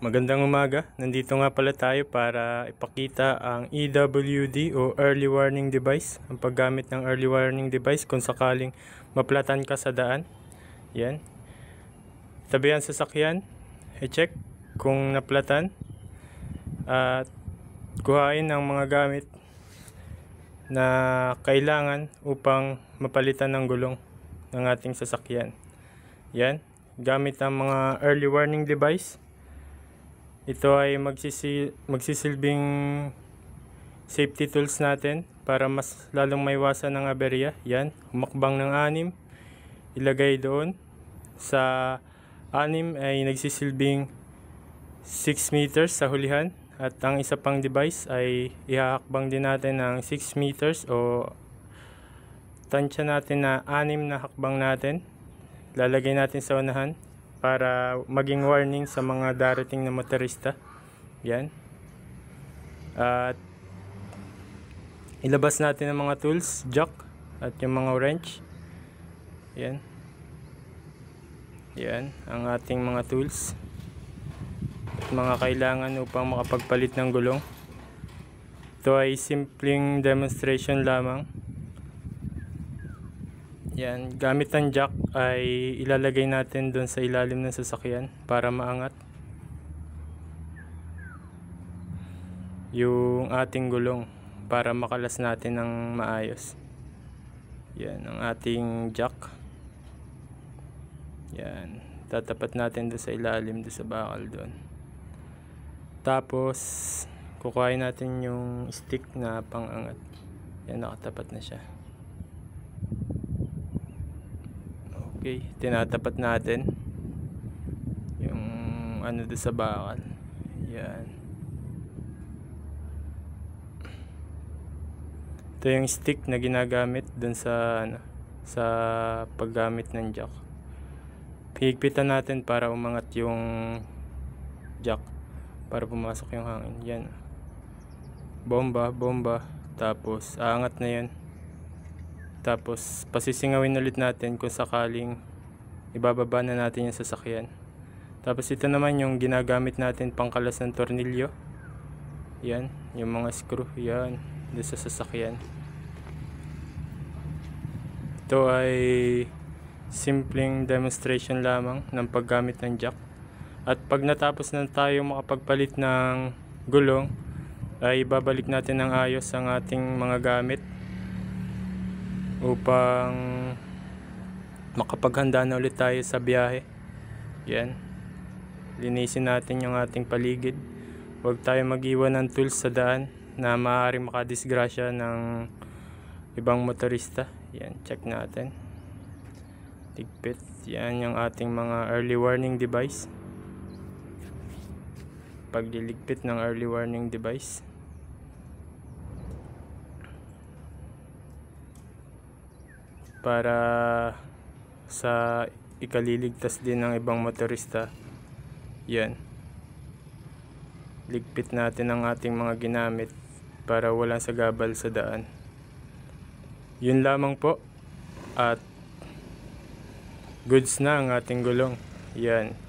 Magandang umaga. Nandito nga pala tayo para ipakita ang EWD o Early Warning Device. Ang paggamit ng Early Warning Device kung sakaling maplatan ka sa daan. Yan. Tabi ang sasakyan. I-check kung naplatan. At kuhain ang mga gamit na kailangan upang mapalitan ng gulong ng ating sasakyan. Yan. Gamit ang mga Early Warning Device. Ito ay magsisilbing safety tools natin para mas lalong maiwasan ng aberya. Yan, humakbang ng 6, ilagay doon. Sa 6 ay nagsisilbing 6 meters sa hulihan. At ang isa pang device ay ihahakbang din natin ng 6 meters o tansya natin na 6 na hakbang natin. Lalagay natin sa unahan para maging warning sa mga darating na motorista. Yan. At ilabas natin ang mga tools, jack at yung mga wrench. Yan. Yan ang ating mga tools at mga kailangan upang makapagpalit ng gulong. Ito ay simpleng demonstration lamang. Yan, gamit ang jack ay ilalagay natin doon sa ilalim ng sasakyan para maangat yung ating gulong para makalas natin ng maayos. Yan ang ating jack. Yan, tatapat natin doon sa ilalim, doon sa bakal doon. Tapos kukuhain natin yung stick na pangangat. Yan, nakatapat na siya. Okay, tinatapat natin yung ano doon sa bakal. Yan. Ito yung stick na ginagamit doon sa sa paggamit ng jack. Higpitan natin para umangat yung jack para pumasok yung hangin. Yan. Bomba. Tapos aangat na yan. Tapos pasisingawin ulit natin kung sakaling ibababa na natin yung sasakyan. Tapos ito naman yung ginagamit natin pangkalas ng tornilyo. Yan, yung mga screw. Yan, doon sa sasakyan. Ito ay simpleng demonstration lamang ng paggamit ng jack. At pag natapos na tayo makapagpalit ng gulong, ay babalik natin ng ayos ang ating mga gamit upang makapaghanda na ulit tayo sa biyahe. Yan. Linisin natin yung ating paligid. Huwag tayo mag-iwan ng tools sa daan na maaaring makadisgrasya ng ibang motorista. Yan, check natin. Tigpit. Yan yung ating mga early warning device. Pagliligpit ng early warning device. Para sa ikaliligtas din ng ibang motorista. Yan. Ligpit natin ang ating mga ginamit para walang sagabal sa daan. Yun lamang po. At goods na ang ating gulong. Yan.